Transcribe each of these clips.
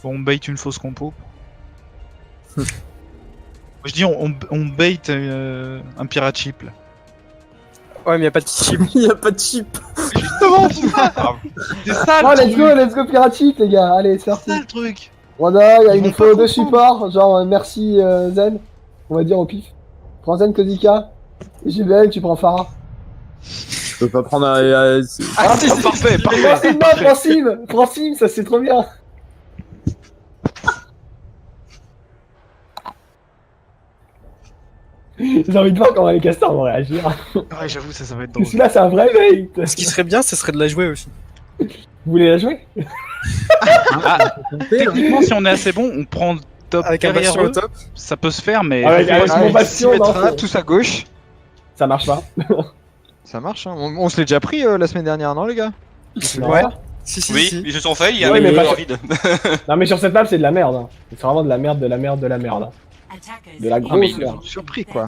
Bon, on bait une fausse compo. Je dis on bait un pirate chip là. Ouais, mais y'a pas de chip. Y'a pas de chip. Justement, c'est ça Oh, le truc. let's go piratique les gars, allez c'est C'est parti. ça le truc. Wanda, il Ils nous vont pas faut deux comprendre. supports, genre merci Zen, on va dire au pif. Prends Zen Kozika, et JBL tu prends Farah. Je peux pas prendre Ah si, c'est parfait, Prends Sim, prends Sim, ça c'est trop bien. J'ai envie de voir comment les castors vont réagir. Ouais, j'avoue, ça va être drôle. Celui-là c'est un vrai bait. Ce qui serait bien, ce serait de la jouer aussi. Vous voulez la jouer? Techniquement, si on est assez bon, on prend top Avec un derrière bastion au eux. top. Ça peut se faire, mais Avec mon bastion, non, mettra tous à gauche. ça marche pas. Ça marche, hein. On se l'est déjà pris la semaine dernière, non les gars? Ouais. Si, Oui, si. ils se sont faits, il y a Ouais, un mais mec pas- vide. Non mais sur cette map c'est de la merde. Hein. C'est vraiment de la merde, de la merde, de la merde. De la mais grosse ils merde. Surpris quoi.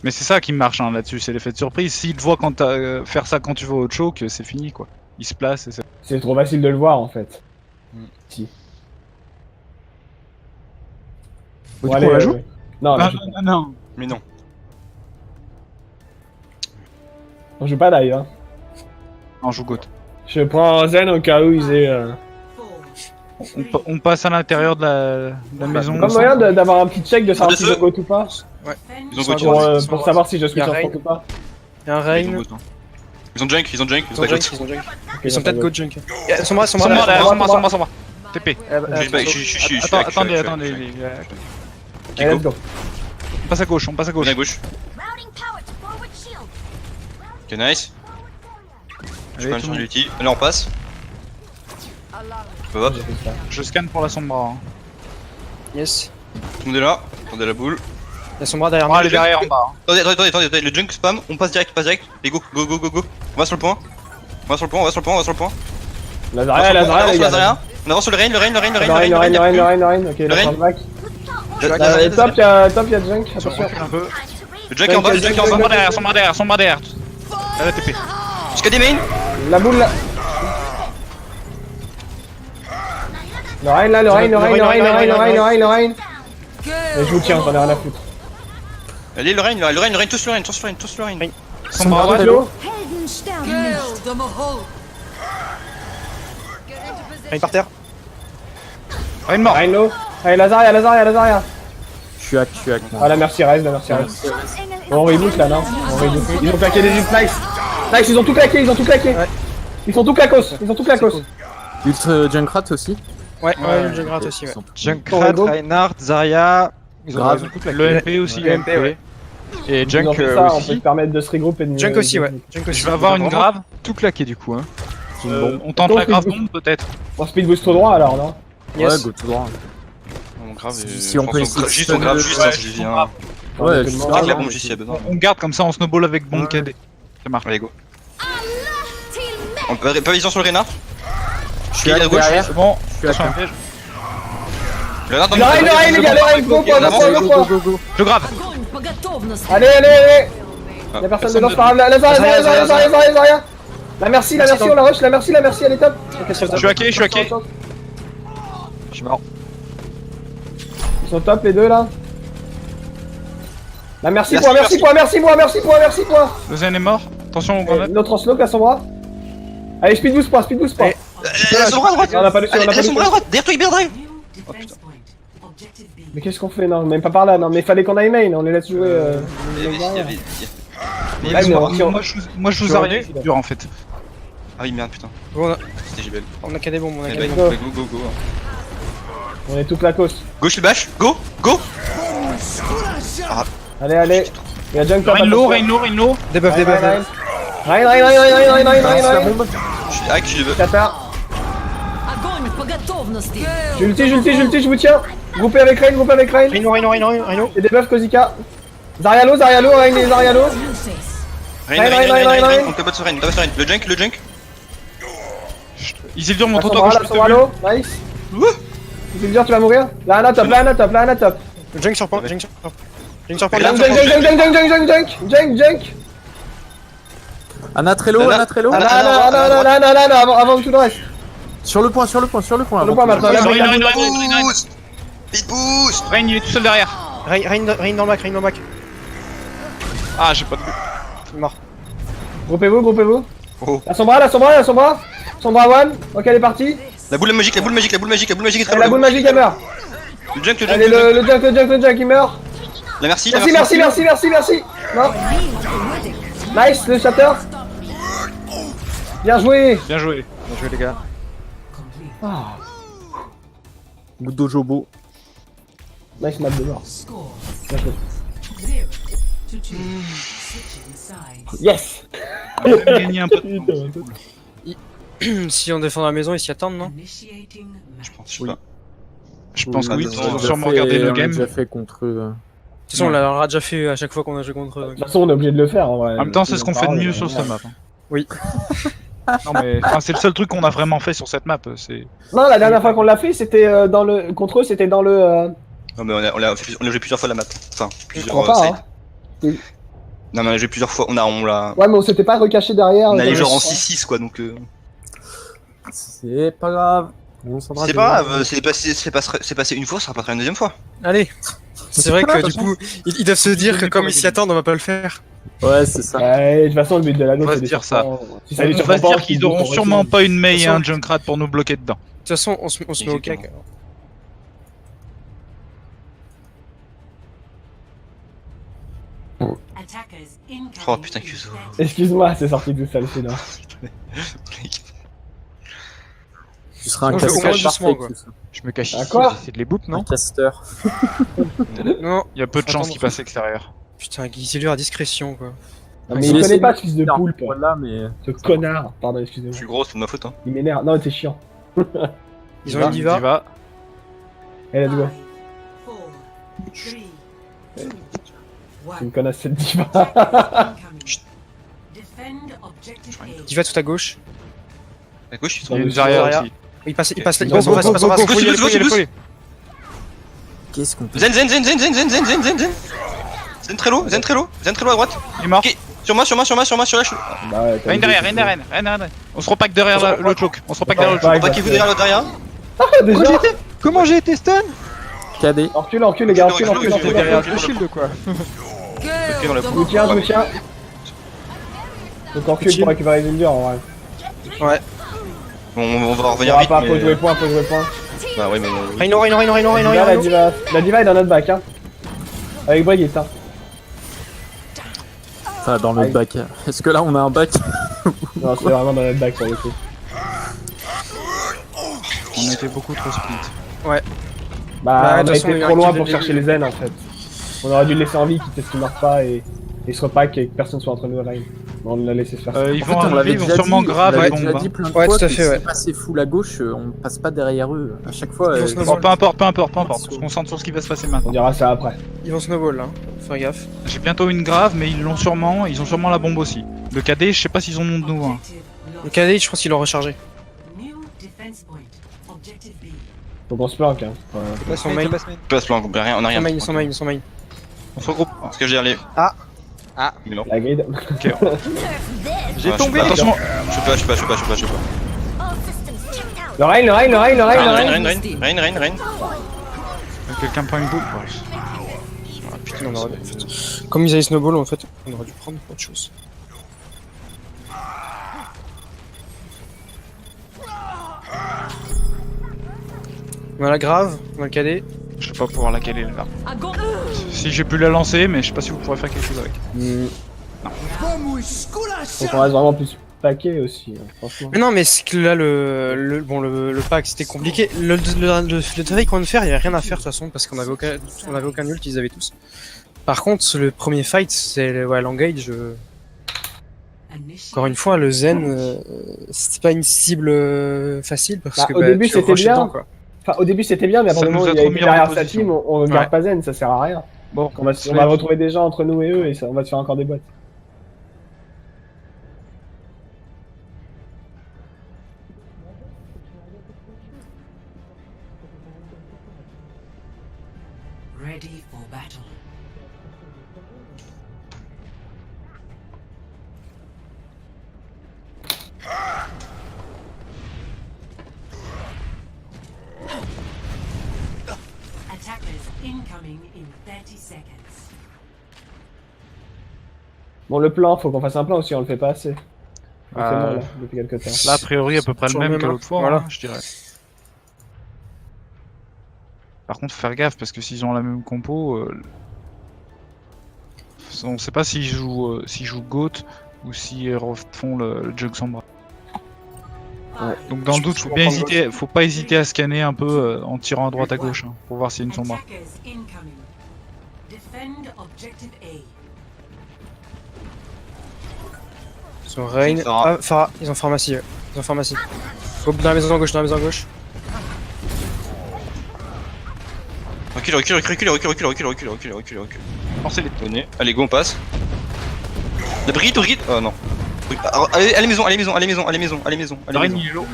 Mais c'est ça qui marche hein, là-dessus, c'est l'effet de surprise. S'il te voit quand faire ça quand tu vas au choke, c'est fini quoi. Il se place et c'est... C'est trop facile de le voir en fait. Si. Bon, Bon, du coup, on la joue Non, Non, non, non. Mais non. on joue pas d'ailleurs. Hein. On joue Goat. Je prends Zen au cas où ils aient... On passe à l'intérieur de la maison. Pas moyen d'avoir un petit check de savoir de si feu. je go ou pas. Ils ont Pour, go pour savoir si je switch Y a en Rain. front ou pas. Y'a un Ils ont Rain. go, ils ont junk, ils ont junk, Ils ont junk, ils ont junk. Ils sont j'entends peut-être go. go junk. Son bras, son Son bras. bras derrière, son son bras, bras, son bras. TP. Je suis Attends, attendez, attendez. Allez, let's go. On passe à gauche, on passe à On gauche. est à gauche. Ok, nice. Je peux Allez, pas tout changer le l'ulti. Là, on passe. Hop, tout Je scanne pour la sombra. Hein. Yes. le monde est là. Attendez la boule. Y'a son bras derrière On va moi. aller derrière en bas. Hein. Attendez, le junk spam, on passe direct, Et go. On va sur le point. On va sur le point. Lazaria, Lazaria, les gars. On avance sur le rain, Le Rain, ok, Le la Rain. back. Le Top, y'a Junk, attention. Un peu. junk est en bas, le junk est en Son bas. bras derrière, son bras derrière. Elle a TP. Jusqu'à des mains. La boule là. Le Rain là, le Rain. Et je vous tiens, j'en ai rien à foutre. Allez, le rain, tous le rain. Son bras Bras droit. de l'eau. Rain par terre. Rain mort. Rain low. Allez, Lazaria. Je suis hack. Ah, la merci Rez. On reboot là, non? On reboot. Ils ont claqué des ults, nice. Nice, ils ont tout claqué. Ils sont tout claquos. Ultra Junkrat aussi. Ouais, le junk gratte aussi, ouais. Junkrat, go. Reinhardt, Zarya. Ils ont Grave. ils ont tout claqué. Le MP aussi. Le MP, ouais. Et Ils ont Junk fait ça, on peut aussi. se permettre de se regrouper. Junk aussi, ouais. Junk aussi. Je vais avoir une grave. Tout claqué du coup, hein. On tente la grave bombe peut-être. On speed boost au droit alors, non? Ouais, Yes. go tout droit. Mon grave, Si on peut essayer de juste on grave, juste, Ouais, je dis bien. Ouais, je je suis Grave la Ah, bombe juste s'il y a besoin. On garde comme ça, on snowball avec bombe KD. Ça marche. Allez, go. On peut pas vision sur le Reinhardt. Je suis hack à gauche. derrière. C'est bon. Je suis Attention à un hack. piège. Le Reinhardt, Le Rain, les gars, le Rain, go, Go. Je grave. Allez. Y'a personne dedans, c'est pas grave. Lazaria. La merci, on la rush, elle est top. Je suis hacké, je suis hacké. Je suis mort. Ils sont top les deux là. La merci Merci, point. Le Zen est mort. Attention au grenade. L'autre en smoke à son bras. Allez, speed boost point. Eh, son bras à droite. On a pas de Son bras à droite. Derrière toi, Hyper Drive. Mais qu'est-ce qu'on fait? Non, même pas par là. Non, mais fallait qu'on aille main. On les laisse jouer. Moi, mais je vous arrive. C'est dur en fait. Ah oui, merde, putain. Bon, C'était JBL. on a qu'à des bombes, on a qu'à Allez, des go, bombes. go. On est tout clacos. Gauche le bash. Go. Allez. Il y a Junk top. Rain low. Debuff. Rain. Je suis hack, je veux. Qatar. J'ulti, je vous tiens. Groupé avec Rain. Rhino. Et des buffs Kozika. Zarialo, Rain et Zarialo. Rain. On peut pas sur Rain. Le junk. Isildur, La montre-toi quand je Sombra, te Sombra, nice. Isildur, tu vas mourir. La Hana top. Le junk sur point. Junk sur point. Junk. Anatrello. Ana, avant tout le reste. Sur le point, sur le point, sur le point. Sur le point avant maintenant, là, Rein, regarde. Rein, Rein, Boost. Vite boost. Rein, il est tout seul derrière. Rain dans le bac, Rain dans le bac. Ah, j'ai pas de. Il est mort. Groupez-vous, groupez-vous. Oh. La Sombra, la Sombra, la Sombra. Sombra one. Ok, elle est partie. La boule magique, la boule magique, la boule magique, la boule magique est très Et la boule magique, elle meurt. Le junk, le junk, Allez, le junk. le junk, il meurt. La merci, Merci. Non. Nice, le shatter. Bien joué. Bien joué. Bien joué les gars. Ah. Dojobo. Nice map de mort. Bien joué. Yes. On a gagné un peu de temps. Si on défend la maison, ils s'y attendent, non? Je sais pas. Je pense que oui, on a ils ont déjà sûrement regardé le On a game. déjà fait contre eux. De toute façon, on l'a déjà fait à chaque fois qu'on a joué contre eux. De donc. toute façon, on est obligé de le faire en vrai. En même temps, c'est ce qu'on fait de mieux sur cette map. hein. Oui. Non mais enfin, c'est le seul truc qu'on a vraiment fait sur cette map. C'est. Non, la dernière fois qu'on l'a fait, c'était dans le. Contre eux, c'était dans le. Non mais on a joué plusieurs fois la map. Enfin, Je plusieurs crois pas, sites. hein. Non mais on a joué plusieurs fois, on l'a... Ouais, mais on s'était pas recaché derrière. On allait dans genre le- en 6-6 quoi donc... C'est pas grave. On s'en C'est pas grave, c'est passé une fois, ça repassera une deuxième fois. Allez. C'est vrai que du coup, ils doivent se dire que comme ils s'y attendent, on va pas le faire. Ouais, c'est ça. Ouais, de toute façon, le but de la On va c'est se des dire ça. surprends. Si ça les On va se surprend dire pas, qu'ils auront on sûrement reste- pas une Mei et De toute un Junkrat pour nous bloquer dedans. De toute façon, on se met au Exactement. cac. Oh putain Kuzo. Excuse-moi, c'est sorti tout seul, celui-là. Tu seras un On joue au casteur moins doucement, parfait. quoi. tout ça. Je me cache Ah, ici, quoi j'essaie de les boot, Un non? casteur. Non, Il y a peu de Attends, chances qu'il passe extérieur. putain, Guizilur à discrétion, quoi. Non, mais il connaît pas ce fils de poulpe. Voilà, mais. Ce connard. Pardon, Je excusez-moi. suis gros, c'est de ma faute hein. Il m'énerve. Non, t'es chiant. Ils ont une diva. Diva. Eh, let's go. C'est une connasse cette diva. Diva tout à gauche. À gauche ils Il sont... y a une Zarya. Zarya aussi. Il passe là, il Go, passe en go, face, go, il passe en go, face. go, Faut y aller, go, faut y aller, go, faut y aller. Qu'est-ce qu'on fait? Zen très low à droite. Il est mort. Ok, sur moi, sur la chute. Bah ouais, t'as Rein vu, derrière, c'est Rein derrière, Rein derrière. On se repack derrière le choke. On se repack derrière le Ouais, choke. Pas qui vous derrière l'autre derrière. Ah, déjà. Comment j'ai été stun? KD. Encule, les gars, encule. Derrière le shield quoi. Ok dans la Je vous tiens. Donc encule pour récupérer les Zindur en vrai. Bon, on va Il y revenir aura vite pas, mais... faut jouer point. Bah ouais mais... Reino. La diva est dans notre bac, hein. Avec Brigitte, hein. Enfin, dans le bac. Est-ce que là on a un bac? Non, c'est vraiment dans notre bac pour le coup. On était beaucoup trop split. Ouais, Bah, de on toute a façon, été il y a trop un loin kill pour dès le chercher début. les ailes en fait. On aurait dû le laisser en vie, quitte à ce qu'il meurt pas et se repack et que personne soit entre nous et Rein. On l'a laissé se faire ça. Ils En fait, vont on arriver, l'avait ils vont déjà sûrement dit, grave on l'avait bombe. déjà hein. dit plein de Ouais, fois tout à que fait, si ouais. passer full à gauche, on passe pas derrière eux. À chaque fois, Ils vont se Bon, peu importe. On se concentre sur ce qui va se passer On maintenant. dira ça après. Ils vont snowball là. Faire gaffe. J'ai bientôt une grave, mais ils ont sûrement la bombe aussi. Le KD, je sais pas s'ils ont de nous. Hein. Le KD, je pense qu'ils l'ont rechargé. Donc on se planque, hein. Ils sont main. Passe plan, on a rien, on a rien. Ils sont main. On se regroupe. Parce que je veux dire les... Ah. Mais non. La grid. J'ai Ouais, tombé. Attention. Je sais pas. Le Rein. Rein. Quelqu'un prend une boucle. Putain, on aurait dû. En fait. Comme ils avaient snowball, en fait, on aurait dû prendre autre chose. On a la grave, on a le KD. Je vais pas pouvoir la caler là. Si j'ai pu la lancer, mais je sais pas si vous pourrez faire quelque chose avec. Donc on reste vraiment plus paquet aussi, hein, franchement. Mais non, mais c'est que là, le pack c'était compliqué. Le travail qu'on vient de faire, il y avait rien à faire de toute façon parce qu'on avait aucun ult, ils avaient tous. Par contre, le premier fight, c'est l'engage. Encore une fois, le Zen, c'était pas une cible facile parce Bah, que au début, tu c'était rushais bien. dedans, quoi. Enfin, au début c'était bien, mais Ça après nous a il y trop a mis été en derrière sa position. team, on garde Ouais. pas Zen, ça sert à rien. Bon, On va retrouver des gens entre nous et eux et on va se faire encore des boîtes. Ready for battle. Incoming in 30 seconds. Bon, le plan, faut qu'on fasse un plan aussi, on le fait pas assez. On le fait mal, là, depuis quelques temps. Là, a priori, à peu près le Toujours le même que même, l'autre fois, voilà. hein, je dirais. Par contre, faut faire gaffe parce que s'ils ont la même compo, on sait pas s'ils jouent Goat ou s'ils refont le Jug Sombra. Ouais. Donc dans le doute, Je vais faut pas hésiter à scanner un peu en tirant à droite à gauche hein, pour voir s'il y a une Sombra. Attackers incoming. Defend objective A. Ils ont Rain. Pharah. Ah, Pharah, ils ont pharmacie. Ils ont pharmacie. Faut dans la maison à gauche, dans la maison à gauche. Recule. Forcez les tonner. Allez, go, on passe. La bride. Oh non. Allez, allez, maison. Rain, il est low.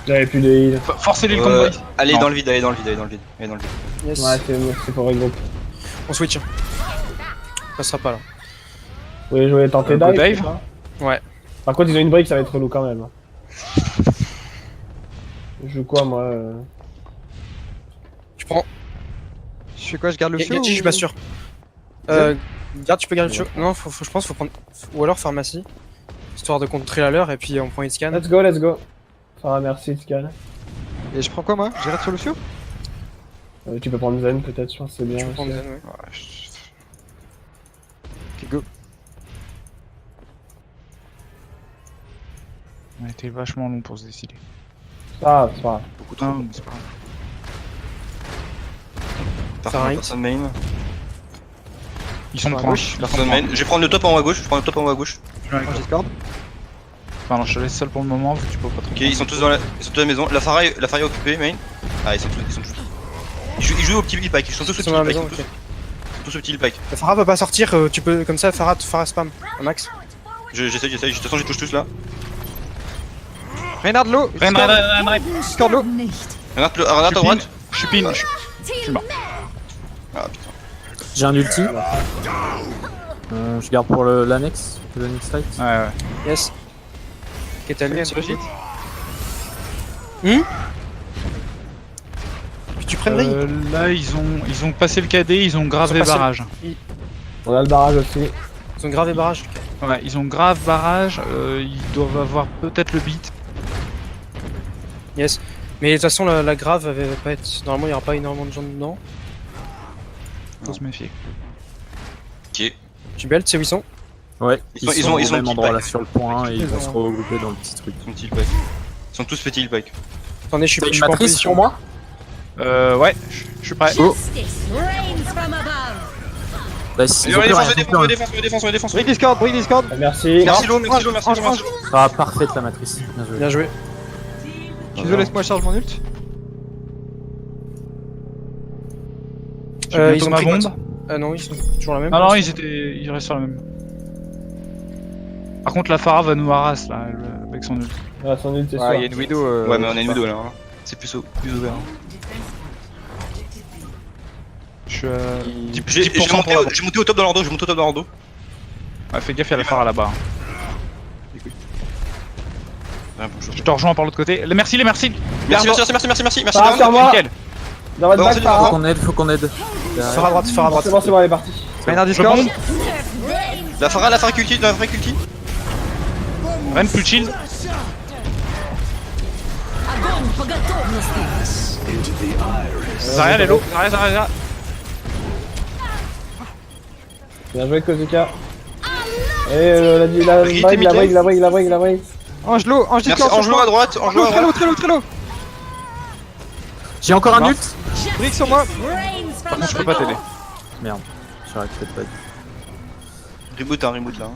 J'avais plus de heal. Forcez-les le combo. Allez Non. dans le vide. Yes. Ouais, c'est pour regroupe. On switch. Ça passera pas là. Vous voulez jouer tenter Go dive dive c'est ça Ouais. Par contre, ils ont une brique, ça va être relou quand même. Je joue quoi, moi Tu prends. Je fais quoi, je garde le feu Gatti, je suis pas sûr. Garde, tu peux garder le show. Non, je pense faut prendre. Ou alors pharmacie. Histoire de contrer la leur et puis on prend une scan. Let's go. Farah, merci, Scan. Et je prends quoi moi? Je reste sur le feu? Tu peux prendre Zen, peut-être, je pense que c'est bien. Tu peux prendre aussi. Zen, ouais. Ok, go. On a été vachement long pour se décider. Ah, c'est pas grave. Beaucoup trop. Non, mais c'est pas grave. Pareil. Personne main. Ils sont À proches. gauche. Personne main. Je vais prendre le top en haut à gauche. Je discorde. Enfin, non, je te laisse seul pour le moment, vu que tu peux pas trop. Ok, ils sont tous dans la maison. La Pharah est occupée, main. Ah, ils sont tous. Ils jouent au petit heal pack. Ils sont tous au Ils petit sont dans la heal pack. maison, ok. Ils sont tous au petit heal pack. La Pharah peut pas sortir, tu peux comme ça, Pharah spam. Un max. J'essaye. De toute façon, je touche tous là. Reynard low. Discord low. Renate à droite. Je suis pin, je suis mort. Ah putain. J'ai un ulti. Je garde pour le next fight. Ouais. Yes. Ketal, Bien, c'est Brigitte. Puis tu prennes Ray. Là, ils ont passé le KD, ils ont grave Ils ont les passé- barrages. On a le barrage aussi. Ils ont gravé barrage. Ouais, ils ont grave barrage, ils doivent avoir peut-être le beat. Yes. Mais de toute façon, la grave va pas être. Normalement, il y aura pas énormément de gens dedans. Faut se méfier. Ok. Tu belt, c'est où ils sont. Ouais, Ils sont au même petit endroit pack. là sur le point et ils vont Ils se ont- regrouper dans le petit truc. Ils sont petit heal pack. Ils sont tous petits heal pack. Attendez, je suis T'as je une suis pas en matrice position. pour moi? Ouais, je suis prêt. Oh. Reigns from above. Bah, ils ont plus rien, ils ont plus rien. défense. Bring Discord. Merci. Merci Lo, merci Lo. Ah, parfaite la matrice. Bien joué. Bien joué. Désolé, laisse-moi charge mon ult. J'ai bientôt Ils ont ma pris bombe. Ah non, ils sont toujours la même. Non, ils restent sur la même. Par contre, la Pharah va nous harass là, avec son ult. Ah, son ult, c'est Ouais, il y a sûr. une widow. Ouais, mais on a une widow là. Hein. C'est plus ouvert. Je suis J'ai 10% pour la bombe. monté au top dans leur dos. Ouais, fais gaffe, il y a la Pharah là-bas. Ouais, bonjour. Je te rejoins par l'autre côté. Merci. Merci. Farah, sur moi. Nickel. Dans votre Bon, back, c'est Farah. Faut qu'on aide. Phare à droite, phare à droite. C'est bon, elle est partie. Reynard Je Discord. bombe. La Pharah culti. Ren plus shield. Zarya, elle est low. Zarya. Bien joué, Kozuka. Et la brigue. Ange low. Ange Merci. Discord. Ange à droite. Très low. J'ai encore un Non. ult. Brick sur moi. Reigns Par from contre, je peux pas t'aider. Merde. J'aurais peut-être pas dû. Reboot là.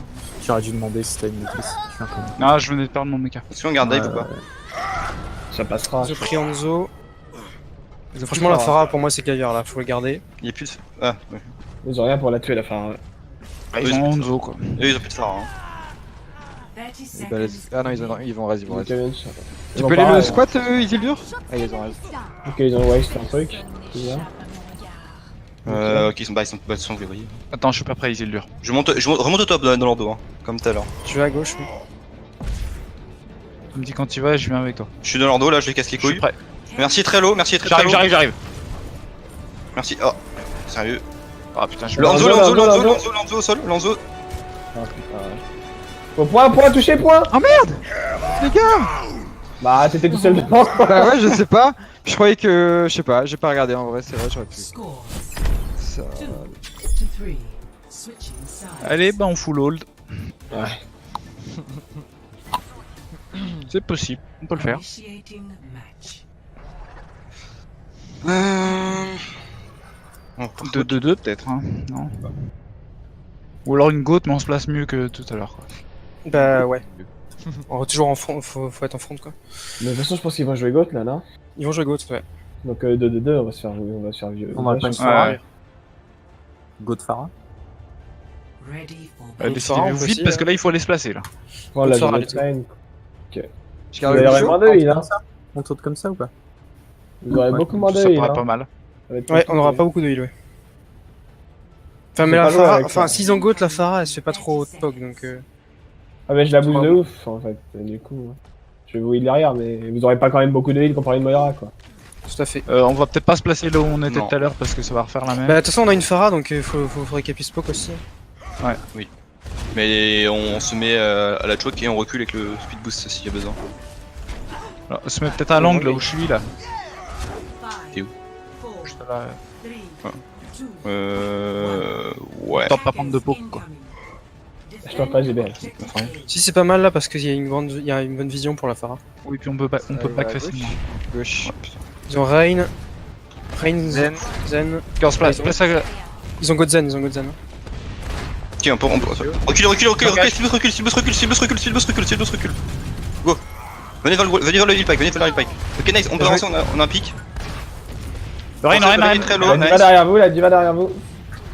J'aurais dû demander si t'as une matrice. Je suis un con. Non, je venais de perdre mon mecha. Est-ce qu'on garde dive ou pas? Ça passera. Ils ont pris Hanzo. Franchement, la Pharah pour moi c'est caviar là, faut le garder. Il y a plus de. Ah, ouais. Ils ont rien pour la tuer, la fin. Ils ont Hanzo quoi. Eux, ils ont plus de Pharah. Hein. 30 seconds. Ah non, ils vont res. Tu peux aller le squat, Isildur? Ah, ils ont res. Ok, ils ont waste un truc. C'est bien. Ok, ils sont verrouillés. Attends, je suis pas prêt, Isildur. Remonte au top dans leur dos, hein, comme tout à l'heure. Je vais à gauche. oui. Tu me dis quand tu vas, je viens avec toi. Je suis dans leur dos là, je les casse les Je suis couilles. prêt. Merci très low. J'arrive. Merci. Oh, sérieux. Ah putain, je Lanzo, Lanzo, Lanzo, Lanzo, Lanzo, Lanzo. Lanzo, Lanzo au sol, Lanzo. Ah putain, ouais. Bon, point, touché, point. Oh merde les gars. Bah, t'étais tout seul devant. Bah ouais, je sais pas. Je croyais que, je sais pas, j'ai pas regardé en vrai, c'est vrai, j'aurais pu. Score Ça... 2 to 3. Switching sides. Allez, bah on full hold. Ouais. C'est possible, on peut le faire. Initiating match. Oh, 2-2-2 peut-être, hein. Non. Ou alors une goat, mais on se place mieux que tout à l'heure. Quoi. Bah ouais. On va toujours en front, faut être en front quoi. Mais de toute façon, je pense qu'ils vont jouer GOAT là, non? Ils vont jouer GOAT, ouais. Donc 2-2-2, on va se faire vieux. On aurait pas une Ouais, Pharah. ouais. Go de Pharah. Ready for Bah, décidez-vous on peut vite aussi, parce que là il faut aller se placer là. Voilà, Faut je faire vais train. Je Vous garde avez le moins de heal, hein. On saute comme ça ou pas? Vous aurez Ouais, beaucoup moins de Ça heal, pourrait hein. pas mal. Ça va être Ouais, on compliqué. aura pas beaucoup de heal, ouais. Enfin, C'est mais la pas loin Pharah, avec enfin, ça. s'ils ont GOAT, la Pharah, elle se fait pas trop de poke donc. Ah, mais je la bouge Trois. de ouf en fait, du coup. Je vais vous heal derrière, mais vous aurez pas quand même beaucoup de heal comparé à une Moira quoi. Tout à fait. On va peut-être pas se placer là où on était Non. tout à l'heure parce que ça va refaire la même. Bah, de toute façon, on a une Pharah donc faudrait qu'elle puisse poke aussi. Mais on se met à la choke et on recule avec le speed boost s'il y a besoin. Alors, on se met peut-être à l'angle là où je suis là. 5, T'es où 4, Juste là. 3, 2, Ouais. Tente pas prendre de poke quoi. Je peux pas GBL. Si c'est pas mal là parce qu'il y a une bonne vision pour la Pharah. Oui, puis on peut back facilement. Gauche. Ils ont Rain, Zen. Ok, on se place, place à... Ils ont Godzen. Ok, on peut. Recule, Silbus recule. Go. Venez vers le heal pack, Ok, nice, on peut avancer, on a un pic. Rien, Très low, La nice. diva derrière vous, la diva derrière vous.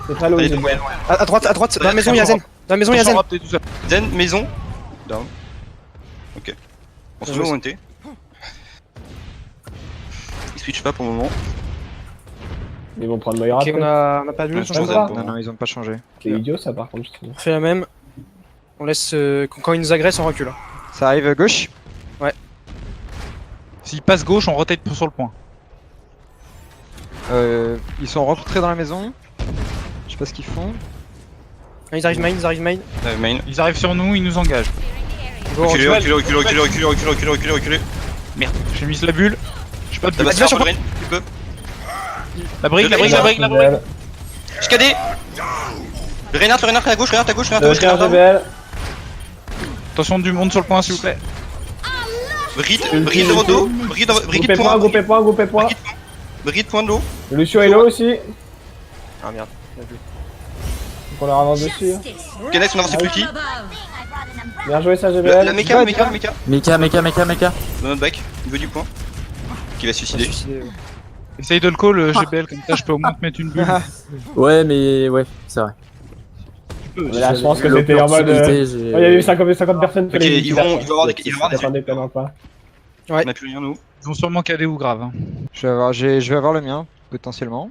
C'est très low, Allez, il est loin. À droite, dans la maison, il y a Zen. Dans la maison, il y a Zen. Zen, maison. Down. Ok. On se met au NT. Ils switchent pas pour le moment. Ils vont prendre Moira. Ok, après. on a pas de Ouais, vue, je on pense ça. que- Non, ils ont pas changé. C'est idiot ça par contre, je trouve. fait la même. On laisse. Quand ils nous agressent, on recule. Ça arrive à gauche. S'il passe gauche, on rotate sur le point. Ils sont rentrés dans la maison. Je sais pas ce qu'ils font. Ah, ils arrivent main. Main. Ils arrivent sur nous, ils nous engagent. Bon, Reculez. Merde, j'ai mis la bulle. Je peux pas Ça va de se faire sur Wolverine, tu peux. La brique. GBL. JKD. Reinhardt à gauche, Tiens, GBL. Attention du monde sur le point s'il vous plaît. Bride de votre dos. Bride Groupez point. Bride point de l'eau. Lucio est low aussi. Ah merde. Donc on leur avance dessus. Hein. Ok, nice, on avance plus petit. Bien joué ça, La GBL. méca. Meka. Dans notre back, niveau du point. Qui va se suicider. Essaye de le call le GBL comme ça je peux au moins te mettre une bulle. Ouais, mais ouais, c'est vrai. Mais là, je pense que c'était en mode. Il y avait 50 personnes. Ok, ils vont avoir des. Attendez, tellement pas. On a plus rien nous. Ils vont sûrement caler ou grave. Hein. Je vais avoir le mien, potentiellement.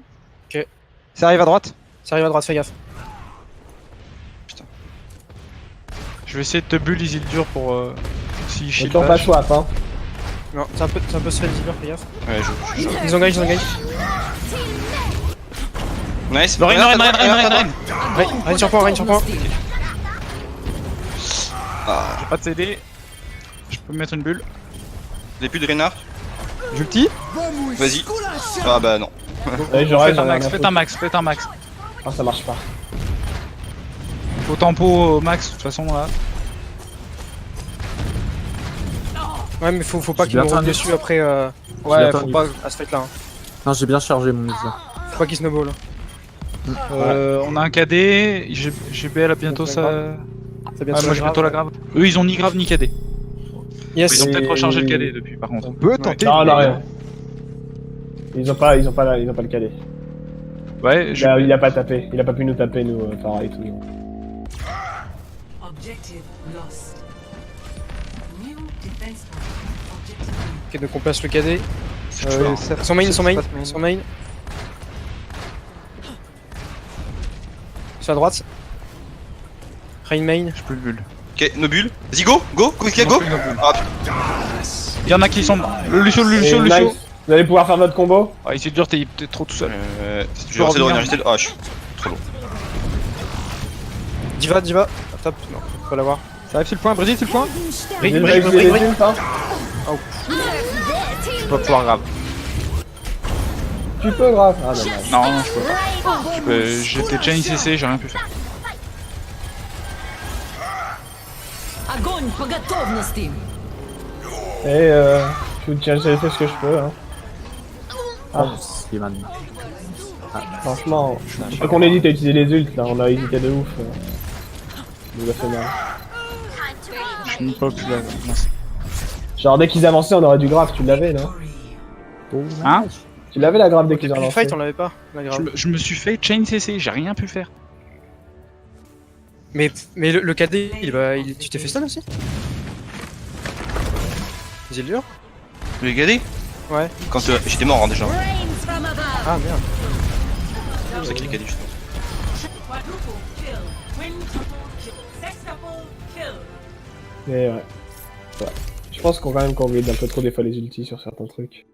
Ok. Ça arrive à droite. Ça arrive à droite, fais gaffe. Je vais essayer de te bulle Isildur pour si Et shield toujours pas bash. swap, hein. Non, c'est un peu se fait le fais gaffe. Ouais, Ils engagent. Nice. Rein. Rain sur point. J'ai pas de CD. Je peux mettre une bulle. Vous avez plus de Reinhardt. J'ulti. Vas-y. Ah bah non. Ouais, j'aurais Faites un max. Ah, ça marche pas. Faut tempo au max de toute façon là. Ouais, mais faut pas J'ai qu'ils nous bien roulent entendu. dessus après. J'ai Ouais, faut entendu. pas à ce fight là. Hein. Non, j'ai bien chargé mon mise là. Faut pas qu'ils snowball. On a un KD, GBL a bientôt sa... C'est bien Ah, moi j'ai bientôt la grave. Eux ils ont ni grave ni KD. Yes. Ils ont peut-être rechargé le KD depuis par contre. On peut tenter. Non, mais- non, rien. Ils ont pas le cadet. Ouais, Il a pas tapé. Il a pas pu nous taper, nous, pareil, tout. Objective lost. New defense point. Objective Ok, donc on place le KD. ça- Son main. passe main. Sur la droite. Rain main. j'ai plus de bulle. Ok, nos bulles. Vas-y, go. Go. Il y en a qui sont... Le Lucio. Nice. Vous allez pouvoir faire votre combo. Ah, c'est dur, t'es trop tout seul. Je vais essayer de revenir. Ah, je suis trop lourd. Diva. Ah, top. Non, faut l'avoir. J'arrive sur le point, Brigitte sur le point. J'ai déjà utilisé les ults, hein. Je peux pouvoir grave. Tu peux grave. Ah dommage. Non, je peux pas. J'étais chain CC, j'ai rien pu faire. Огонь по готовности. Et j'ai fait ce que je peux, hein. Ah, c'est maintenant. Franchement, faut qu'on hésite à utiliser les ults là, on a hésité de ouf. Ça nous a fait mal. Je suis pas plus là. Mince. Genre dès qu'ils avançaient on aurait du grave, tu l'avais non? Hein? Tu l'avais la grave dès qu'ils Depuis le avançaient? fight, on l'avait pas. La grave. Je me suis fait chain CC, j'ai rien pu faire. Mais le KD, tu t'es fait stun aussi? C'est dur? Le Gadé? Ouais. Quand j'étais mort hein, déjà. Rains from above. Ah merde. C'est pour ça qu'il est Gadé justement. Quadruple kill. Quintuple kill. Sextuple kill. Mais ouais. Je pense qu'on quand même qu'on oublie un peu trop des fois les ultis sur certains trucs.